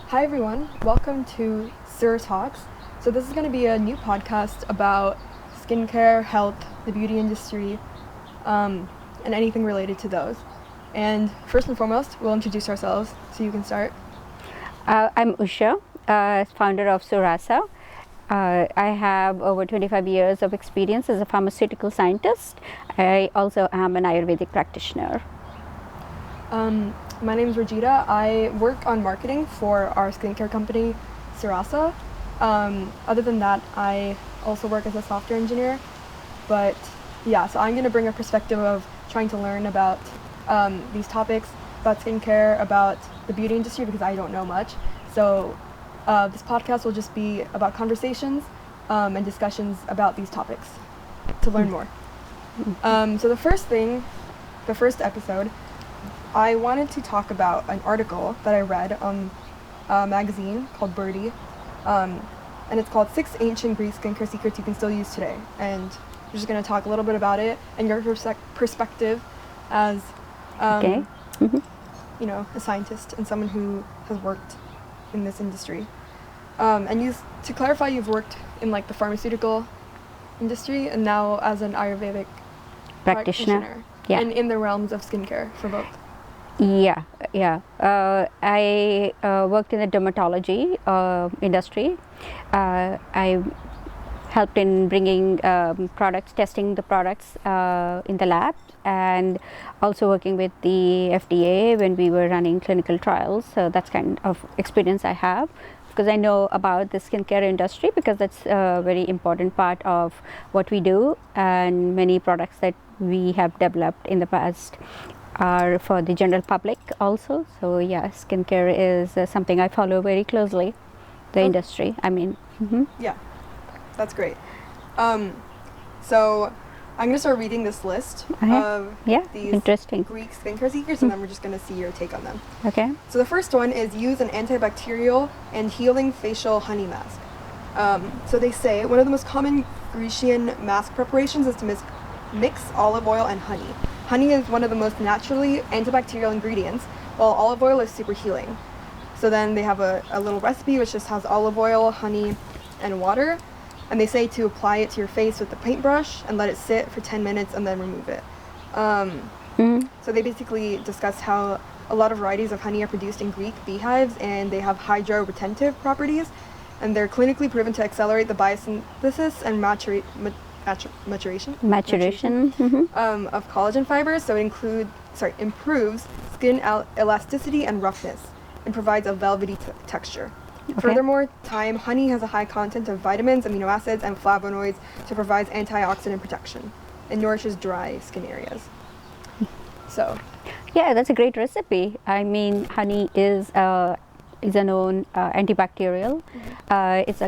Hi everyone, welcome to SurrTalks. So this is going to be a new podcast about skincare, health, the beauty industry, and anything related to those. And first and foremost, we'll introduce ourselves, so you can start. I'm Usha, founder of Surasa. I have over 25 years of experience as a pharmaceutical scientist. I also am an Ayurvedic practitioner. My name is Rajita. I work on marketing for our skincare company, Surasa. Other than that, I also work as a software engineer. But yeah, so I'm going to bring a perspective of trying to learn about these topics, about skincare, about the beauty industry, because I don't know much. So this podcast will just be about conversations and discussions about these topics to learn more. So the first episode, I wanted to talk about an article that I read on a magazine called Birdie, and it's called 6 Ancient Greek Skincare Secrets You Can Still Use Today. And we're just going to talk a little bit about it and your perspective as, a scientist and someone who has worked in this industry. To clarify, you've worked in the pharmaceutical industry and now as an Ayurvedic practitioner. Yeah. And in the realms of skincare for both. Yeah. I worked in the dermatology industry. I helped in bringing products, testing the products in the lab, and also working with the FDA when we were running clinical trials. So that's kind of experience I have, because I know about the skincare industry, because that's a very important part of what we do, and many products that we have developed in the past are for the general public also. So yeah, skincare is something I follow very closely, the industry. Yeah, that's great. So I'm going to start reading this list of these interesting Greek skincare secrets, and then we're just going to see your take on them. Okay. So the first one is use an antibacterial and healing facial honey mask. So they say one of the most common Grecian mask preparations is to mix olive oil and honey. Honey is one of the most naturally antibacterial ingredients, while olive oil is super healing. So then they have a little recipe which just has olive oil, honey, and water. And they say to apply it to your face with the paintbrush and let it sit for 10 minutes and then remove it. So they basically discuss how a lot of varieties of honey are produced in Greek beehives, and they have hydro-retentive properties, and they're clinically proven to accelerate the biosynthesis and maturation of collagen fibers. So it improves skin elasticity and roughness, and provides a velvety texture. Okay. Furthermore, honey has a high content of vitamins, amino acids, and flavonoids to provide antioxidant protection, and nourishes dry skin areas. So, yeah, that's a great recipe. I mean, honey is a known antibacterial. It's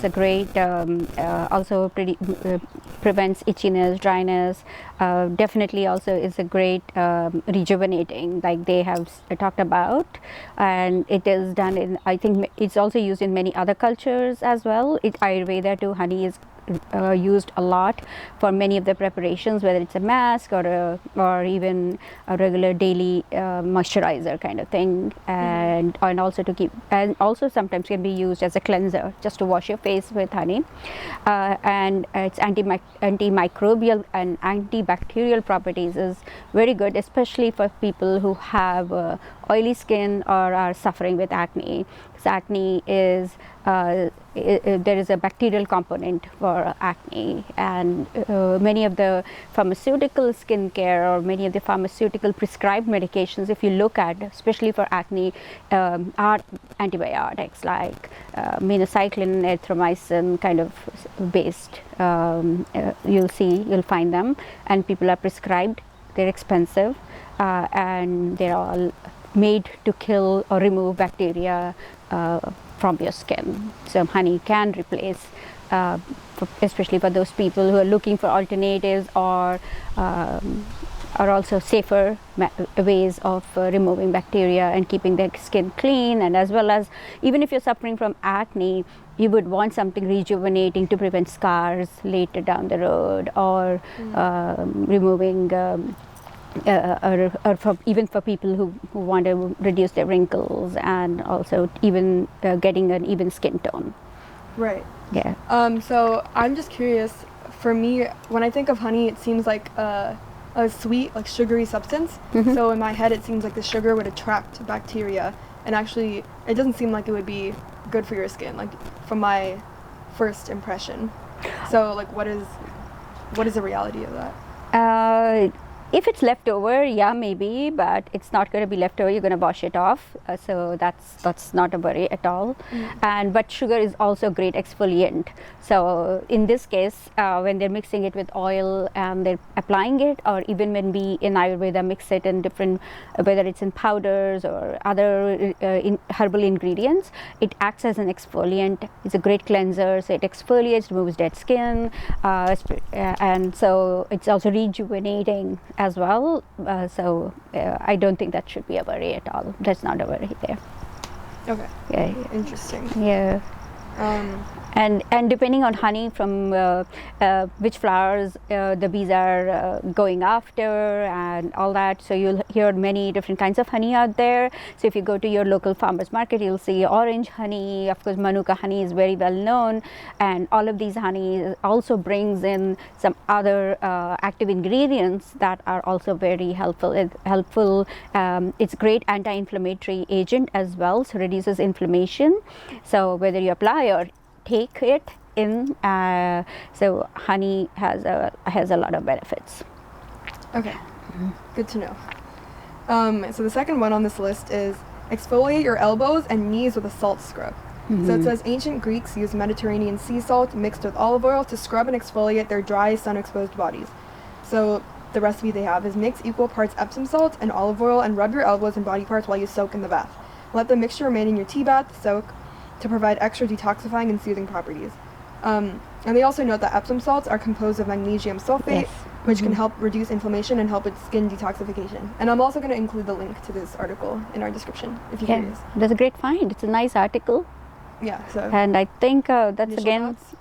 a great also prevents itchiness, dryness. Definitely also is a great rejuvenating, like they have talked about, and it is done in, I think it's also used in many other cultures as well. Ayurveda too, honey is used a lot for many of the preparations, whether it's a mask or even a regular daily moisturizer kind of thing, and also sometimes can be used as a cleanser, just to wash your face with honey, and its antimicrobial and antibacterial properties is very good, especially for people who have oily skin or are suffering with acne. Because acne is there is a bacterial component for acne, and many of the pharmaceutical skincare or many of the pharmaceutical prescribed medications, if you look at, especially for acne, are antibiotics like minocycline, erythromycin kind of based. You'll find them, and people are prescribed. They're expensive, and they're all made to kill or remove bacteria from your skin. So honey can replace, especially for those people who are looking for alternatives or are also safer ways of removing bacteria and keeping their skin clean. And as well as, even if you're suffering from acne, you would want something rejuvenating to prevent scars later down the road, or removing or for, even for people who want to reduce their wrinkles and also even getting an even skin tone. Right. Yeah. So I'm just curious. For me, when I think of honey, it seems like a sweet, like sugary substance. So in my head, it seems like the sugar would attract bacteria, and actually, it doesn't seem like it would be good for your skin, like from my first impression. So like, what is the reality of that? If it's left over, yeah, maybe, but it's not going to be left over. You're going to wash it off, so that's not a worry at all. But sugar is also a great exfoliant. So in this case, when they're mixing it with oil and they're applying it, or even when we in Ayurveda mix it in different, whether it's in powders or other herbal ingredients, it acts as an exfoliant. It's a great cleanser, so it exfoliates, removes dead skin, and so it's also rejuvenating as well. So I don't think that should be a worry at all. That's not a worry there. Okay. Yeah. Interesting. Yeah. And depending on honey from which flowers the bees are going after and all that, so you'll hear many different kinds of honey out there. So if you go to your local farmers market, you'll see orange honey. Of course, Manuka honey is very well known, and all of these honey also brings in some other active ingredients that are also very helpful. It's a great anti-inflammatory agent as well, so reduces inflammation. So whether you apply or take it in, so honey has a lot of benefits. Okay, good to know. So the second one on this list is exfoliate your elbows and knees with a salt scrub. So it says ancient Greeks used Mediterranean sea salt mixed with olive oil to scrub and exfoliate their dry, sun-exposed bodies. So the recipe they have is mix equal parts Epsom salt and olive oil and rub your elbows and body parts while you soak in the bath. Let the mixture remain in your tea bath, soak, to provide extra detoxifying and soothing properties. And they also note that Epsom salts are composed of magnesium sulfate, which can help reduce inflammation and help with skin detoxification. And I'm also going to include the link to this article in our description, if you're curious. That's a great find. It's a nice article. Yeah. So. And I think that's again. Thoughts?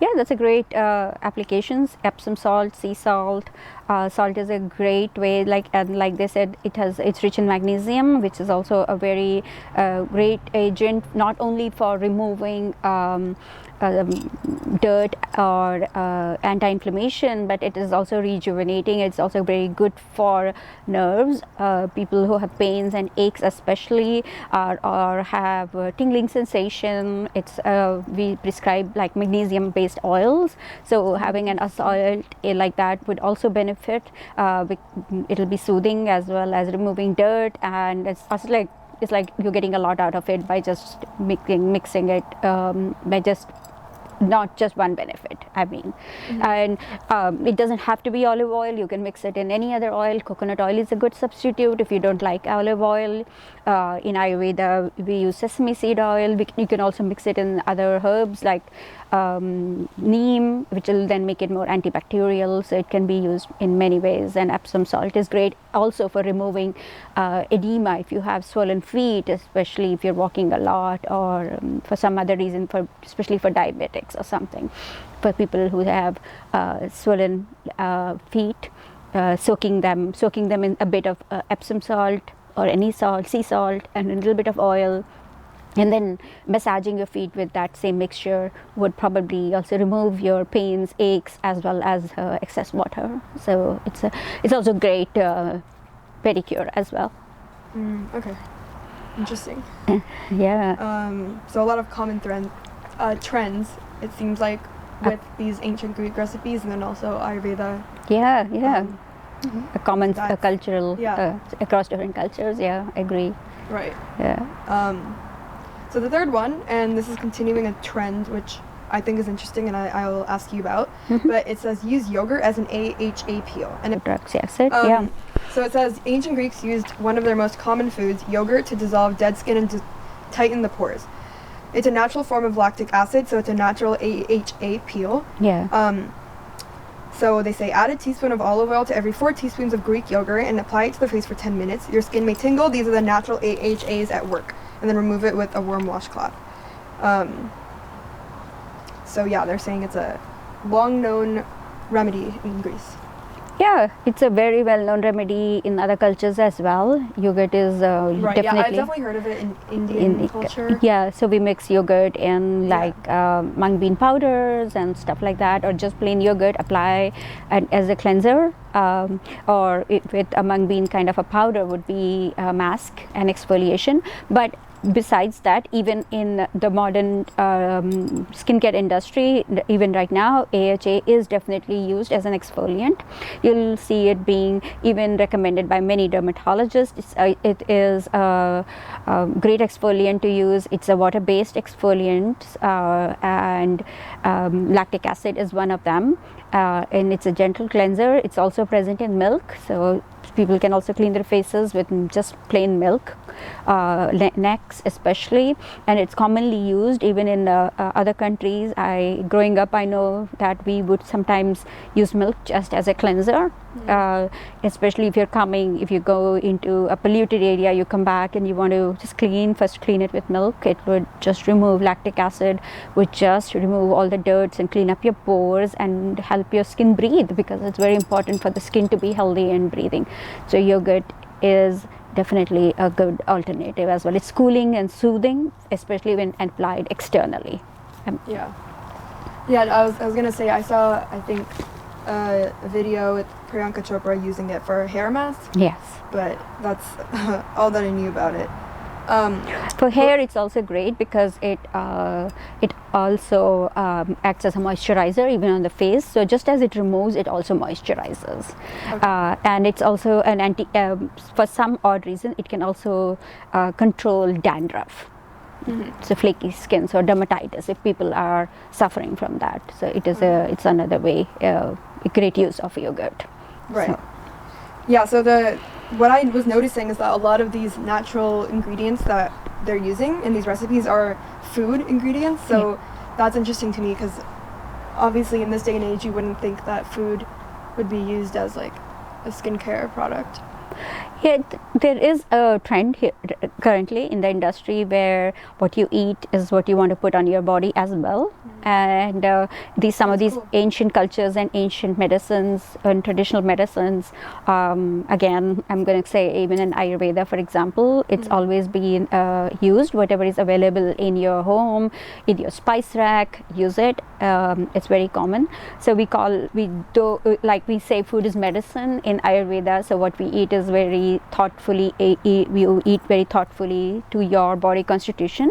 Yeah, that's a great applications. Epsom salt, sea salt. Salt is a great way, like they said, it's rich in magnesium, which is also a very great agent, not only for removing dirt or anti-inflammation, but it is also rejuvenating. It's also very good for nerves. People who have pains and aches especially, or have tingling sensation. We prescribe like magnesium based oils, so having an salt like that would also benefit. It'll be soothing as well as removing dirt, and it's like you're getting a lot out of it by just mixing it, by just not just one benefit, I mean. And it doesn't have to be olive oil. You can mix it in any other oil. Coconut oil is a good substitute if you don't like olive oil. In Ayurveda we use sesame seed oil. You can also mix it in other herbs like neem, which will then make it more antibacterial, so it can be used in many ways. And Epsom salt is great also for removing edema if you have swollen feet, especially if you're walking a lot, or for some other reason, especially for diabetics or something. For people who have swollen feet, soaking them in a bit of Epsom salt or any salt, sea salt, and a little bit of oil, and then massaging your feet with that same mixture would probably also remove your pains, aches, as well as excess water. So it's also great pedicure as well. Okay, interesting. Yeah. So a lot of common trends, it seems like, with these ancient Greek recipes, and then also Ayurveda. Yeah. A common cultural, across different cultures. Yeah, I agree. Right. Yeah. So the third one, and this is continuing a trend which I think is interesting, and I will ask you about, but it says use yogurt as an AHA peel. And drugs, yes, yeah. So it says ancient Greeks used one of their most common foods, yogurt, to dissolve dead skin and to tighten the pores. It's a natural form of lactic acid, so it's a natural AHA peel. Yeah. So they say add a teaspoon of olive oil to every 4 teaspoons of Greek yogurt and apply it to the face for 10 minutes. Your skin may tingle. These are the natural AHAs at work. And then remove it with a warm washcloth. So yeah, they're saying it's a long-known remedy in Greece. Yeah, it's a very well-known remedy in other cultures as well. Yogurt is Right. Yeah, I've definitely definitely heard of it in Indian culture. yeah. So we mix yogurt in like mung bean powders and stuff like that, or just plain yogurt. Apply as a cleanser, or with a mung bean kind of a powder would be a mask and exfoliation. But besides that, even in the modern skincare industry, even right now, AHA is definitely used as an exfoliant. You'll see it being even recommended by many dermatologists. It is a great exfoliant to use. It's a water-based exfoliant, and lactic acid is one of them. And it's a gentle cleanser. It's also present in milk, so people can also clean their faces with just plain milk, necks especially, and it's commonly used even in other countries. Growing up, I know that we would sometimes use milk just as a cleanser, especially if you go into a polluted area, you come back and you want to just first clean it with milk. It would just remove lactic acid, would just remove all the dirts and clean up your pores and help your skin breathe, because it's very important for the skin to be healthy and breathing. So yogurt is definitely a good alternative as well. It's cooling and soothing, especially when applied externally. Yeah, I was gonna say, I saw, I think, a video with Priyanka Chopra using it for a hair mask. Yes. But that's all that I knew about it. For hair, it's also great because it also acts as a moisturizer even on the face. So just as it removes, it also moisturizes. Okay. And it's also an anti. For some odd reason, it can also control dandruff. So flaky skin, so dermatitis, if people are suffering from that. So it is it's another way, a great use of yogurt. Right. So. Yeah. So what I was noticing is that a lot of these natural ingredients that they're using in these recipes are food ingredients. So that's interesting to me, because obviously in this day and age you wouldn't think that food would be used as like a skincare product. Yeah, there is a trend here currently in the industry where what you eat is what you want to put on your body as well. And some of these ancient cultures and ancient medicines and traditional medicines, again, I'm going to say even in Ayurveda, for example, it's always been used. Whatever is available in your home, in your spice rack, use it. It's very common. So we say food is medicine in Ayurveda. So what we eat is very thoughtfully, we eat very thoughtfully to your body constitution,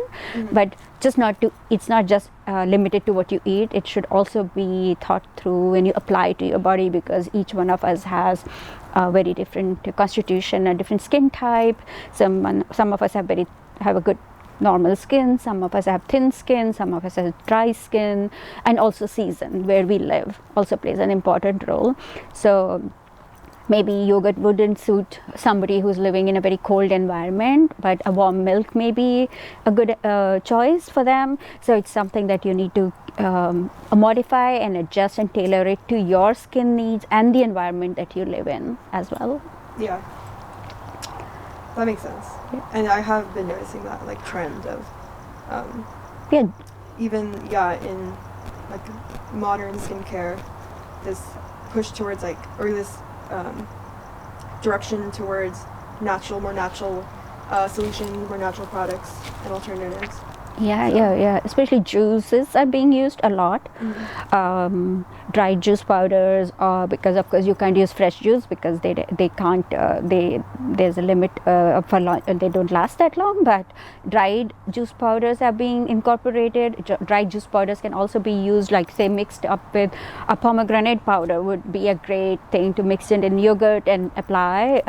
but it's not just limited to what you eat. It should also be thought through when you apply it to your body, because each one of us has a very different constitution, a different skin type. Some of us have a good normal skin, some of us have thin skin, some of us have dry skin, and also season where we live also plays an important role. So maybe yogurt wouldn't suit somebody who's living in a very cold environment, but a warm milk may be a good choice for them. So it's something that you need to modify and adjust and tailor it to your skin needs and the environment that you live in as well. Yeah, that makes sense. Yeah. And I have been noticing that like trend of even in like modern skincare, this push towards this direction towards more natural solutions, more natural products and alternatives. Yeah. Especially juices are being used a lot. Dried juice powders, because of course you can't use fresh juice because they can't. There's a limit for long. They don't last that long. But dried juice powders are being incorporated. Dried juice powders can also be used, like say mixed up with a pomegranate powder would be a great thing to mix it in yogurt and apply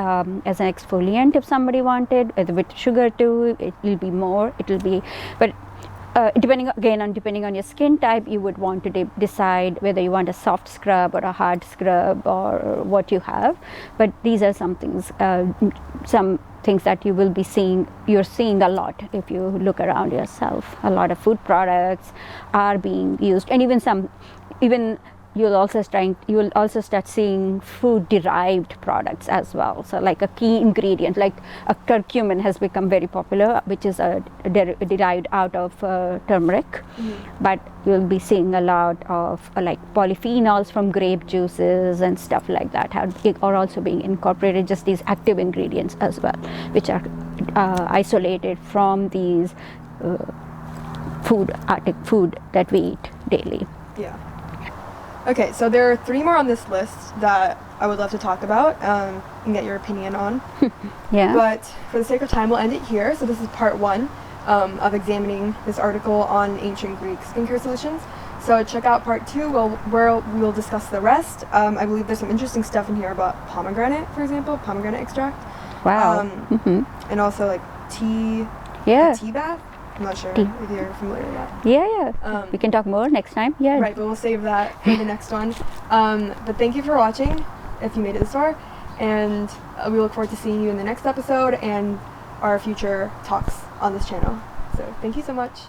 as an exfoliant if somebody wanted. With sugar too, it will be more. But depending on your skin type, you would want to decide whether you want a soft scrub or a hard scrub or what you have. But these are some things that you're seeing a lot if you look around yourself. A lot of food products are being used, and even you will also start seeing food derived products as well. So like a key ingredient, like a curcumin has become very popular, which is derived out of turmeric. But you'll be seeing a lot of like polyphenols from grape juices and stuff like that are also being incorporated, just these active ingredients as well, which are isolated from these food that we eat daily. Yeah. Okay, so there are 3 more on this list that I would love to talk about and get your opinion on. Yeah. But for the sake of time, we'll end it here. So this is part 1 of examining this article on ancient Greek skincare solutions. So check out part 2 where we will discuss the rest. I believe there's some interesting stuff in here about pomegranate, for example, pomegranate extract. Wow. And also like tea, Yeah. a tea bath. I'm not sure Tea. if you're familiar with that. Yeah. We can talk more next time. Yeah. Right, but we'll save that for the next one. But thank you for watching, if you made it this far, and we look forward to seeing you in the next episode and our future talks on this channel. So thank you so much.